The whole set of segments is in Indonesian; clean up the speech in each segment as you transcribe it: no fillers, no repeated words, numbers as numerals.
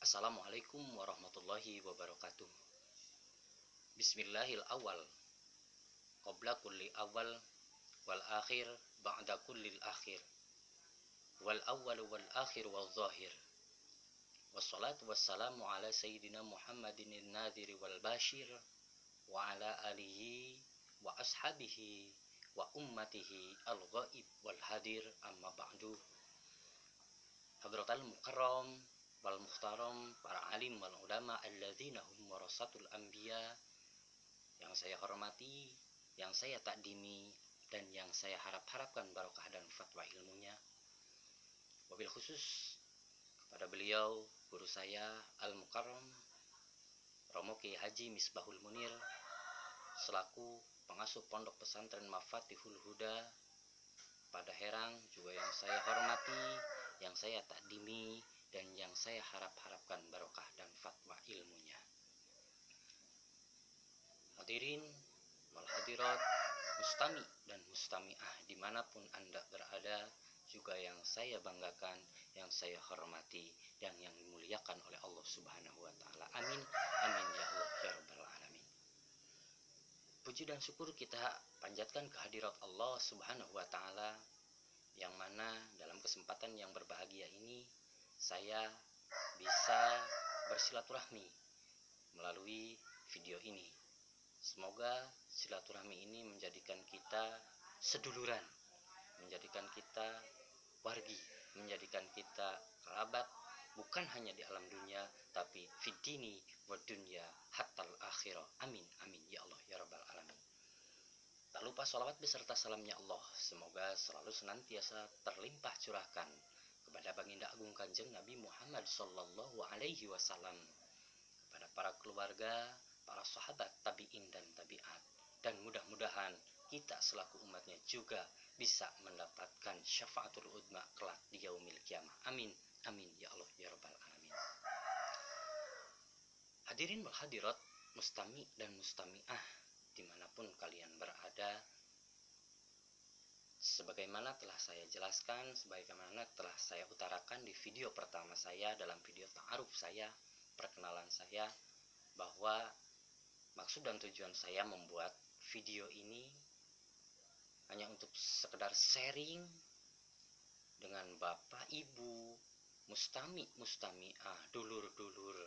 Assalamualaikum warahmatullahi wabarakatuh. Bismillahil awal qabla kulli awal wal akhir ba'da kulli akhir wal awwal wal akhir wal zahir. Wassalatu wassalamu ala sayyidina Muhammadin nadhiri wal bashir wa ala alihi wa ashabihi wa ummatihi al ghaib wal hadir, amma ba'du. Hadratal mukarram wal muhtaram, para alim wal ulama alladzina hum warasatul anbiya, yang saya hormati, yang saya takdimi, dan yang saya harapkan barokah dan fatwa ilmunya. Wabil khusus kepada beliau, guru saya Al-Mukarram Romo Kiai Haji Misbahul Munir selaku pengasuh pondok pesantren Mafatihul Huda pada Herang, juga yang saya hormati, yang saya takdimi, dan yang saya harapkan barokah dan fatwa ilmunya. Hadirin wal hadirat, mustami dan mustami'ah dimanapun Anda berada, juga yang saya banggakan, yang saya hormati, dan yang dimuliakan oleh Allah Subhanahu wa Ta'ala. Amin, amin ya Allah ya Rabbal Alamin. Puji dan syukur kita panjatkan kehadirat Allah Subhanahu wa Ta'ala, yang mana dalam kesempatan yang berbahagia ini saya bisa bersilaturahmi melalui video ini. Semoga silaturahmi ini menjadikan kita seduluran, menjadikan kita wargi, menjadikan kita kerabat, bukan hanya di alam dunia, tapi fidini wa dunya hatal akhirah. Amin, amin ya Allah ya Rabbal Alamin. Tak lupa sholawat beserta salamnya Allah semoga selalu senantiasa terlimpah curahkan kepada Baginda Agung Kanjeng Nabi Muhammad Sallallahu Alaihi Wasallam, kepada para keluarga, para sahabat, tabi'in dan tabi'at, dan mudah-mudahan kita selaku umatnya juga bisa mendapatkan syafaatul udma kelak di yaumil kiamah. Amin, amin ya Allah ya Rabbal Alamin. Hadirin wal hadirat, mustami dan mustami'ah dimanapun kalian berada, sebagaimana telah saya jelaskan, sebagaimana telah saya utarakan di video pertama saya, dalam video ta'aruf saya, perkenalan saya, bahwa maksud dan tujuan saya membuat video ini hanya untuk sekedar sharing dengan Bapak Ibu, mustami, mustami'ah, dulur-dulur,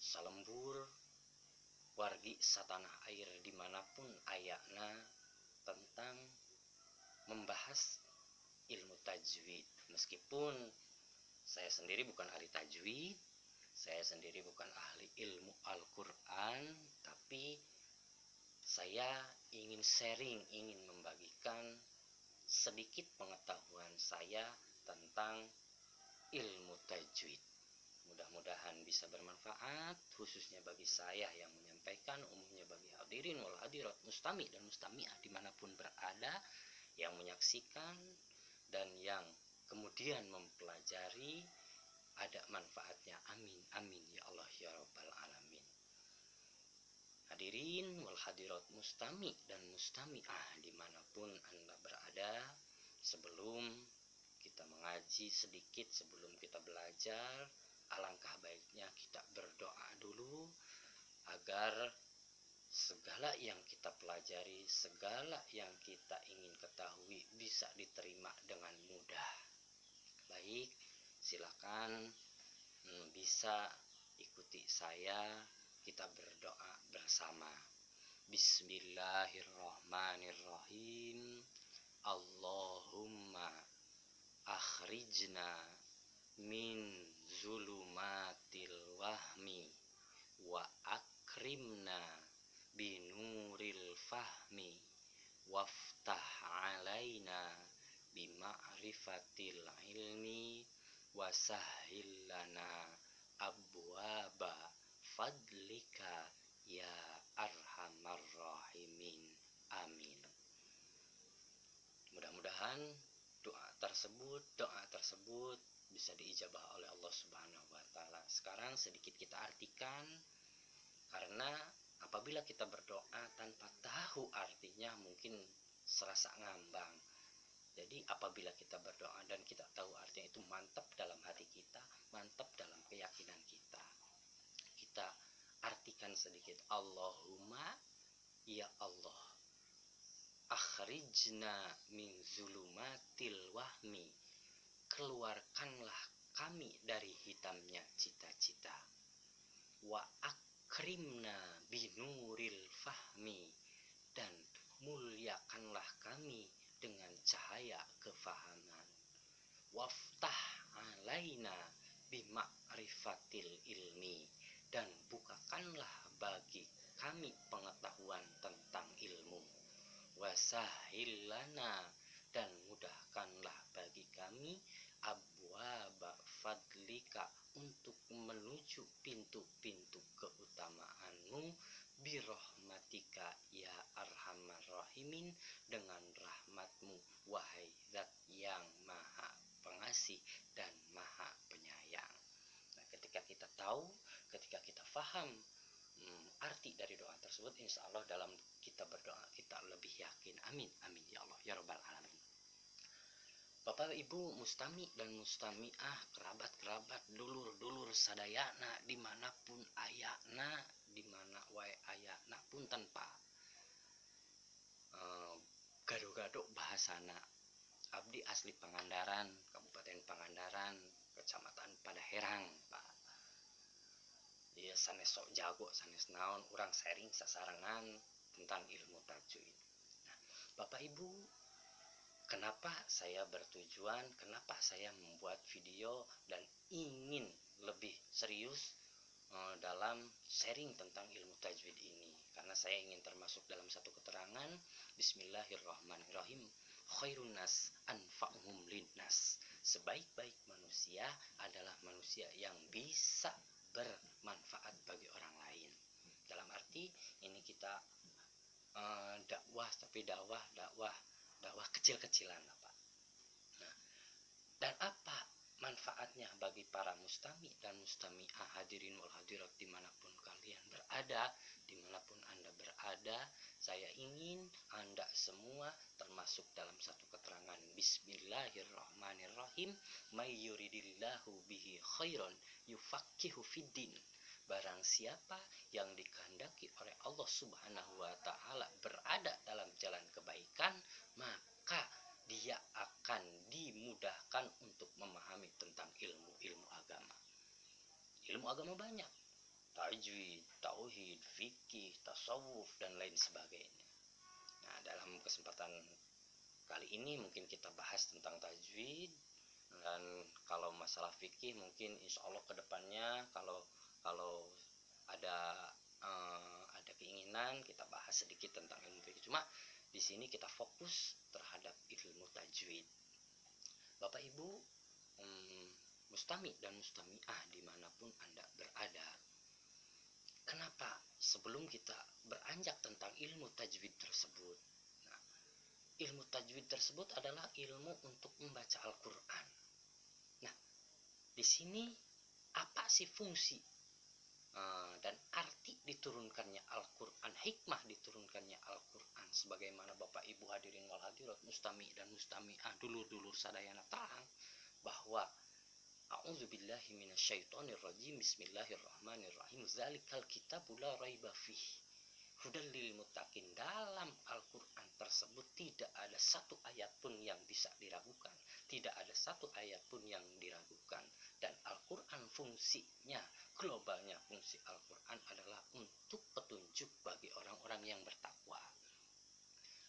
salembur, wargi satanah air dimanapun ayakna, tentang membahas ilmu tajwid. Meskipun saya sendiri bukan ahli tajwid, saya sendiri bukan ahli ilmu Al-Quran, tapi saya ingin sharing, ingin membagikan sedikit pengetahuan saya tentang ilmu tajwid. Mudah-mudahan bisa bermanfaat, khususnya bagi saya yang menyampaikan, umumnya bagi hadirin wal hadirat, mustami dan mustami'ah dimanapun berada, yang menyaksikan dan yang kemudian mempelajari, ada manfaatnya. Amin, amin ya Allah ya Rabbal Alamin. Hadirin wal hadirat, mustami dan mustami'ah dimanapun Anda berada, sebelum kita mengaji sedikit, sebelum kita belajar, alangkah baiknya kita berdoa dulu agar segala yang kita pelajari, segala yang kita ingin ketahui bisa diterima dengan mudah. Baik, silakan bisa ikuti saya, kita berdoa bersama. Bismillahirrahmanirrahim. Allahumma akhrijna min zulumatil wahmi wa akrimna binuril fahmi waftah alaina bima'rifatil ilmi wasahhil lana abwaba fadlika ya arhamar rahimin. Amin. Mudah-mudahan doa tersebut bisa diijabah oleh Allah Subhanahu wa Ta'ala. Sekarang sedikit kita artikan, karena apabila kita berdoa tanpa tahu artinya mungkin serasa ngambang. Jadi apabila kita berdoa dan kita tahu artinya itu mantap dalam hati kita, mantap dalam keyakinan kita. Kita artikan sedikit. Allahumma, ya Allah, akhrijna min zulumatil wahmi. Keluarkanlah kami dari hitamnya cita-cita. Wa akrimna binuril fahmi. Dan muliakanlah kami dengan cahaya kefahaman. Waftah alaina bima'rifatil ilmi. Dan bukakanlah bagi kami pengetahuan tentang ilmu. Wasahilana, dan mudahkanlah bagi kami abwaba fadlika, untuk menuju pintu-pintu keutamaanmu, birahmatika ya arhamar rahimin, dengan rahmatmu wahai zat yang maha pengasih dan maha penyayang. Nah, ketika kita tahu, ketika kita faham arti dari doa tersebut, insya Allah dalam kita berdoa kita lebih yakin. Amin, amin ya Allah ya rabbal alamin. Bapak Ibu mustami dan mustamiah, kerabat-kerabat, dulur-dulur sadayana, dimanapun ayana, dimana wae ayana pun tanpa gado-gado bahasana. Abdi asli Pangandaran, Kabupaten Pangandaran, Kecamatan Padaherang, Pak. Ya sanes sok jago, sanes naon, urang sharing sasarangan tentang ilmu tajwid. Nah, Bapak Ibu, kenapa saya bertujuan, kenapa saya membuat video dan ingin lebih serius dalam sharing tentang ilmu tajwid ini? Karena saya ingin termasuk dalam satu keterangan, Bismillahirrahmanirrahim, khairun nas anfa'uhum linnas. Sebaik-baik manusia adalah manusia yang bisa bermanfaat bagi orang lain. Dalam arti ini kita dakwah, tapi dakwah kecil-kecilan, Pak. Nah, dan apa manfaatnya bagi para mustami dan mustami'ah, hadirin wal hadirat dimanapun kalian berada, dimanapun Anda berada, saya ingin Anda semua termasuk dalam satu keterangan Bismillahirrahmanirrahim, may yuridillahu bihi khairan yufaqihu fiddin. Barang siapa yang dikehendaki oleh Allah Subhanahu wa Ta'ala berada dalam jalan kebaikan, maka dia akan dimudahkan untuk memahami tentang ilmu-ilmu agama. Ilmu agama banyak, tajwid, tauhid, fikih, tasawuf, dan lain sebagainya. Nah, dalam kesempatan kali ini mungkin kita bahas tentang tajwid, dan kalau masalah fikih mungkin insya Allah kedepannya kalau ada keinginan kita bahas sedikit tentang ilmu fikih. Cuma di sini kita fokus terhadap ilmu tajwid. Bapak Ibu mustami dan mustami'ah dimanapun Anda berada, kenapa sebelum kita beranjak tentang ilmu tajwid tersebut, nah, ilmu tajwid tersebut adalah ilmu untuk membaca Al-Quran. Nah, di sini apa sih fungsi dan arti diturunkannya Al-Quran, hikmah diturunkannya Al-Quran, sebagaimana Bapak Ibu hadirin wal hadirat, mustami dan mustami'ah, dulur-dulur sadayana terang bahwa a'udzubillahi minasyaitonirrajim, bismillahirrahmanirrahim, zalikal kitabu la raiba fih hudal lil muttaqin. Dalam Al-Quran tersebut tidak ada satu ayat pun yang bisa diragukan, tidak ada satu ayat pun yang diragukan. Dan Al-Quran fungsinya, globalnya fungsi Al-Quran adalah untuk petunjuk bagi orang-orang yang bertakwa.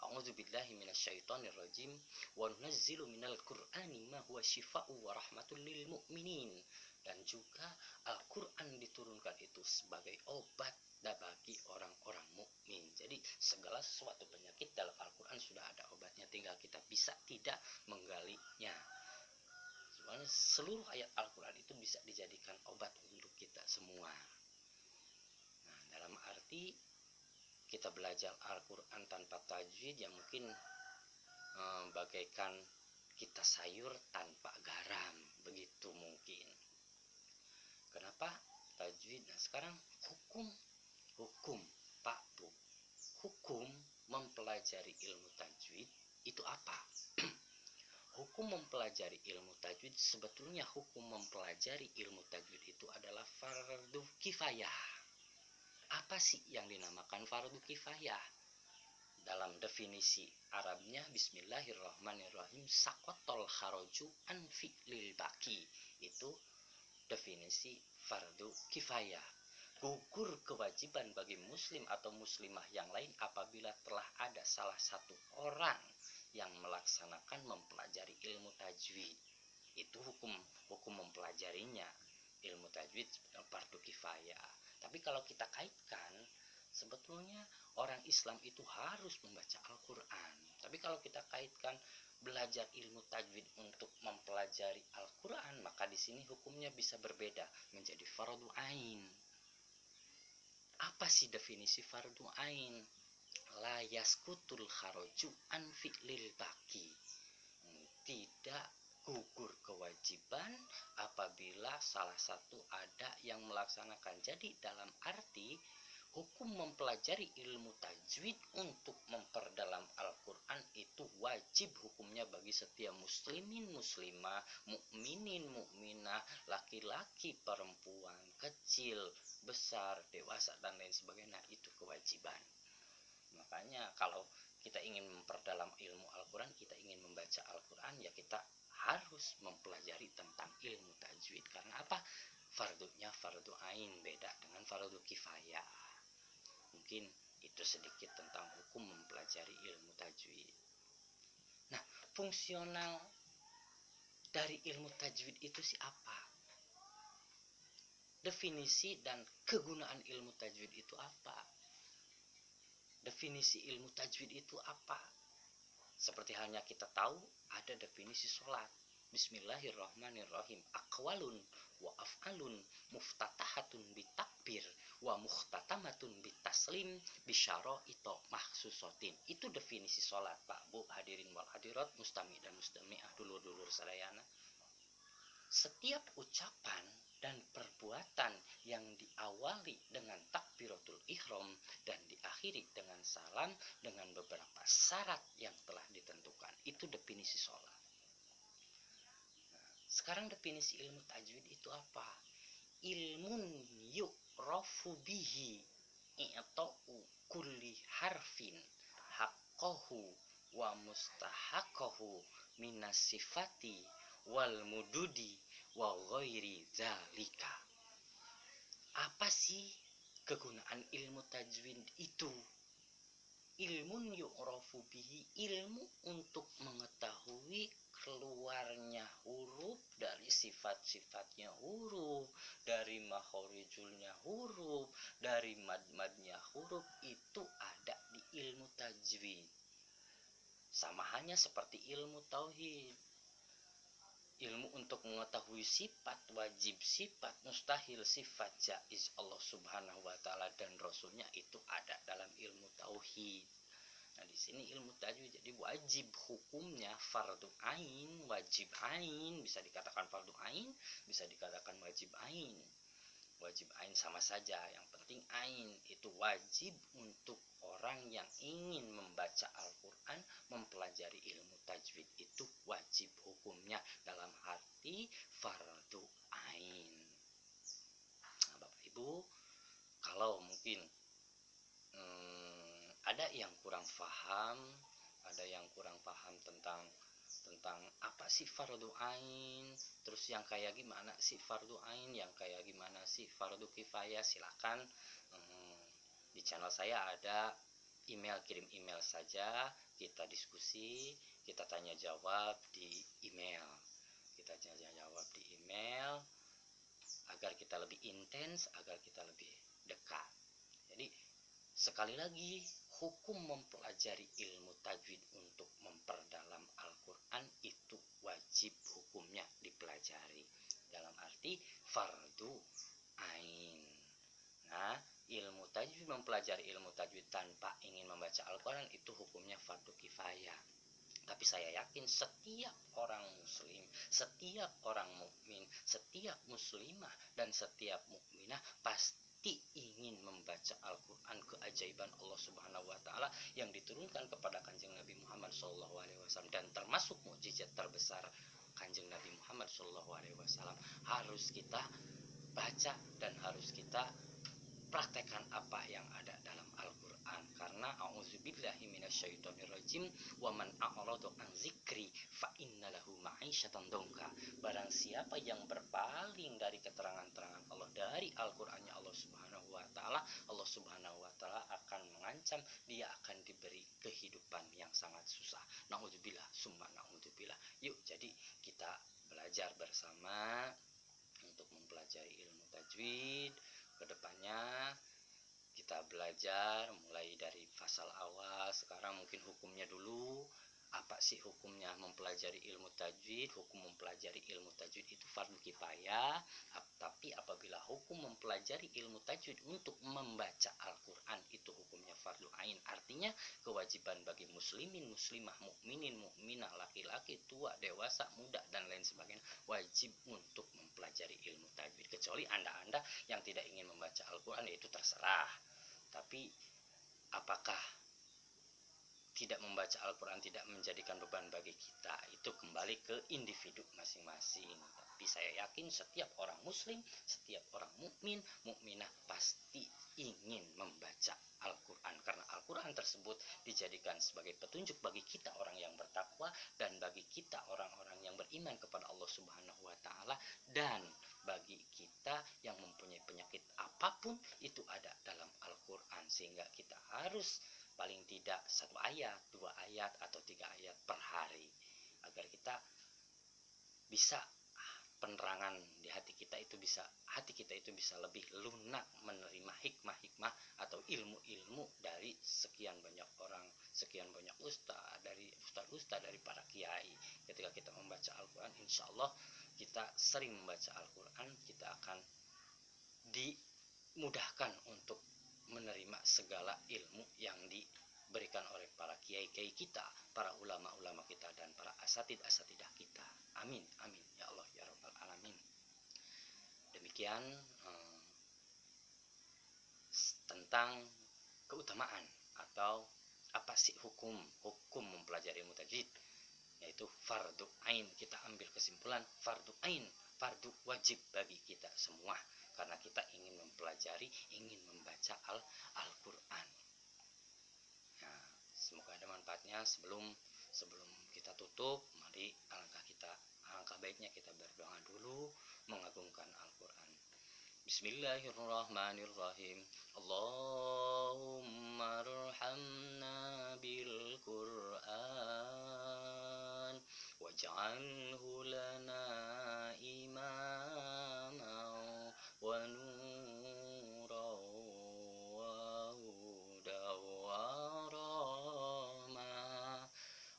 A'udzubillahi minasyaitonirrajim, wa nunazzilu minal qur'ani ma huwa syifaa'u wa rahmatul lil mu'minin. Dan juga Al-Quran diturunkan itu sebagai obat bagi orang-orang mukmin. Jadi segala sesuatu penyakit dalam Al-Quran sudah ada obatnya, tinggal kita bisa tidak menggalinya. Sebenarnya seluruh ayat Al-Quran itu bisa dijadikan obat untuk kita semua. Nah, dalam arti kita belajar Al-Quran tanpa tajwid ya mungkin bagaikan kita sayur tanpa garam, begitu mungkin. Kenapa tajwid? Nah, sekarang hukum Pak Bu, hukum mempelajari ilmu tajwid itu apa? hukum mempelajari ilmu tajwid, sebetulnya hukum mempelajari ilmu tajwid itu adalah fardu kifayah. Apa sih yang dinamakan fardu kifayah? Dalam definisi Arabnya, bismillahirrahmanirrahim, sakotol kharoju an fi'lil baki. Itu definisi fardu kifayah. Gugur kewajiban bagi muslim atau muslimah yang lain apabila telah ada salah satu orang yang melaksanakan mempelajari ilmu tajwid. Itu hukum mempelajarinya. Ilmu tajwid fardu kifayah. Tapi kalau kita kaitkan, sebetulnya orang Islam itu harus membaca Al-Quran. Tapi kalau kita kaitkan belajar ilmu tajwid untuk mempelajari Al-Quran, maka di sini hukumnya bisa berbeda menjadi fardu ain. Apa sih definisi fardu ain? La yaskutul kharoju an fi'lil baki. Tidak gugur kewajiban apabila salah satu ada yang melaksanakan. Jadi dalam arti hukum mempelajari ilmu tajwid untuk memperdalam Al-Quran itu wajib hukumnya bagi setiap muslimin muslimah, mukminin mukminah, laki-laki perempuan, kecil, besar, dewasa, dan lain sebagainya. Itu kewajiban. Makanya kalau kita ingin memperdalam ilmu Al-Quran, kita ingin membaca Al-Quran, ya kita harus mempelajari tentang ilmu tajwid. Karena apa? Fardunya fardu ain, beda dengan fardu kifayah. Mungkin itu sedikit tentang hukum mempelajari ilmu tajwid. Nah, fungsional dari ilmu tajwid itu sih apa? Definisi dan kegunaan ilmu tajwid itu apa? Definisi ilmu tajwid itu apa? Seperti halnya kita tahu ada definisi sholat. Bismillahirrahmanirrahim. Aqwalun wa af'alun muftatahatun bitakbir wa muhtatamatun bitaslim bisyara'ito mahsusotin. Itu definisi sholat, Pak, Bu, hadirin wal hadirat, mustami dan mustami'ah, dulur-dulur sadayana. Setiap ucapan dan perbuatan yang diawali dengan takbiratul ihram dan diakhiri dengan salam dengan beberapa syarat yang telah ditentukan, itu definisi sholat. Nah, sekarang definisi ilmu tajwid itu apa? Ilmun yu'rafu bihi i'ta'u kulli harfin haqqahu wa mustahaqqahu minas sifati wal mududi wa ghairi zalika. Apa sih kegunaan ilmu tajwid itu? Ilmun yu'rafu bihi, ilmu untuk mengetahui keluarnya huruf dari sifat-sifatnya huruf, dari makhorijulnya huruf, dari mad-madnya huruf, itu ada di ilmu tajwid. Sama halnya seperti ilmu tauhid. Ilmu untuk mengetahui sifat wajib, sifat mustahil, sifat jaiz Allah Subhanahu wa taala dan rasulnya itu ada dalam ilmu tauhid. Nah, di sini ilmu tajwid jadi wajib hukumnya fardu ain, wajib ain, bisa dikatakan fardu ain, bisa dikatakan wajib ain. Wajib ain sama saja, yang penting ain itu wajib untuk orang yang ingin membaca Al-Quran, mempelajari ilmu tajwid, itu wajib hukumnya dalam arti fardu ain. Nah, Bapak Ibu, kalau mungkin ada yang kurang paham tentang apa sih fardu ain, terus yang kayak gimana sih fardu ain, yang kayak gimana sih fardu kifayah, silakan di channel saya ada email, kirim email saja, kita diskusi, kita tanya jawab di email, agar kita lebih intens, agar kita lebih dekat. Jadi sekali lagi, hukum mempelajari ilmu tajwid untuk memperdalam Al-Quran itu wajib hukumnya dipelajari. Dalam arti fardu ain. Nah, ilmu tajwid, mempelajari ilmu tajwid tanpa ingin membaca Al-Quran itu hukumnya fardu kifayah. Tapi saya yakin setiap orang muslim, setiap orang mukmin, setiap muslimah, dan setiap mukminah pasti ingin membaca Al-Quran keajaiban Allah Subhanahu wa taala yang diturunkan kepada Kanjeng Nabi Muhammad SAW, dan termasuk mukjizat terbesar Kanjeng Nabi Muhammad SAW harus kita baca dan harus kita praktekkan apa yang ada dalam Al-Quran. Karena a'udzubillahi minasyaitonirrajim wa man a'radu an zikri fa innalahu ma'isyatan dongka. Barang siapa yang berpaling dari keterangan-terangan Allah, dari Al-Qur'annya Allah Subhanahu wa taala, Allah Subhanahu wa taala akan mengancam dia akan diberi kehidupan yang sangat susah. Naudzubillah summa naudzubillah. Yuk, jadi kita belajar bersama untuk mempelajari ilmu tajwid. Kedepannya kita belajar mulai dari fasal awal. Sekarang mungkin hukumnya dulu. Apa sih hukumnya mempelajari ilmu tajwid? Hukum mempelajari ilmu tajwid itu fardu kifayah, tapi apabila hukum mempelajari ilmu tajwid untuk membaca Al-Quran itu hukumnya fardu ain. Artinya kewajiban bagi muslimin, muslimah, mukminin, mukminah, laki-laki, tua, dewasa, muda, dan lain sebagainya wajib untuk mempelajari ilmu tajwid. Kecuali anda-anda yang tidak ingin membaca Al-Quran, itu terserah. Tapi apakah tidak membaca Al-Quran tidak menjadikan beban bagi kita? Itu kembali ke individu masing-masing. Tapi saya yakin setiap orang muslim, setiap orang mukmin, mukminah pasti ingin membaca Al-Quran, karena Al-Quran tersebut dijadikan sebagai petunjuk bagi kita orang yang bertakwa, dan bagi kita orang-orang yang beriman kepada Allah Subhanahu wa taala, dan bagi kita yang mempunyai penyakit apapun itu ada dalam Al-Quran, sehingga kita harus paling tidak 1 ayat, 2 ayat, atau 3 ayat per hari, agar kita bisa penerangan di hati kita itu bisa lebih lunak menerima hikmah-hikmah atau ilmu-ilmu dari sekian banyak orang, sekian banyak ustaz, dari ustaz-ustaz, dari para kiai. Ketika kita membaca Al-Quran, insya Allah kita sering membaca Al-Quran, kita akan dimudahkan untuk menerima segala ilmu yang diberikan oleh para kiai-kiai kita, para ulama-ulama kita, dan para asatid-asatidah kita. Amin, amin, ya Allah, ya Rabbal Alamin. Demikian tentang keutamaan atau apa sih hukum mempelajari ilmu tajwid, yaitu fardu ain. Kita ambil kesimpulan fardu ain, fardu wajib bagi kita semua, karena kita ingin mempelajari, ingin membaca Al-Quran. Nah, semoga ada manfaatnya. Sebelum kita tutup, mari alangkah baiknya kita berdoa dulu, mengagungkan Al-Quran. Bismillahirrahmanirrahim. Allahumma arhamna bil Quran waj'alhu lana imama wa nura wa huda wa rahma.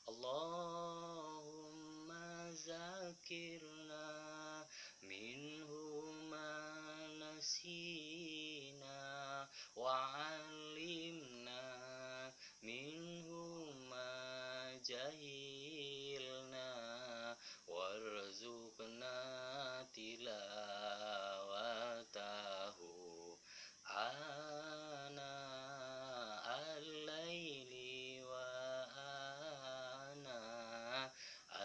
Allahumma zakirna minhu ma nasina wa 'allimna minhu ma jahilna warzuqna tilawatahu ana al-laili wa ana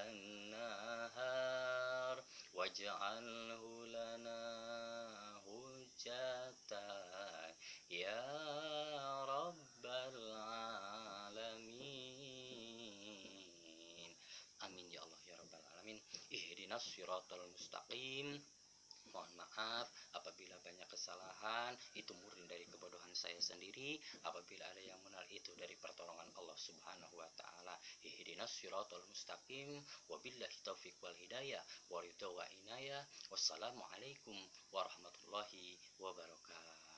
an-nahar waj'alhu lana hujjatan ya Rabbal Alamin. Amin ya Allah ya Rabbal Alamin. Ihdinas siratal mustaqim. Mohon maaf apabila banyak kesalahan, itu murni dari kebodohan saya sendiri. Apabila ada yang benar, itu dari pertolongan Allah Subhanahu wa taala. Ihdinas siratal mustaqim, wabillahi taufiq wal hidayah, wa ridha wa inayah. Wassalamualaikum warahmatullahi wabarakatuh.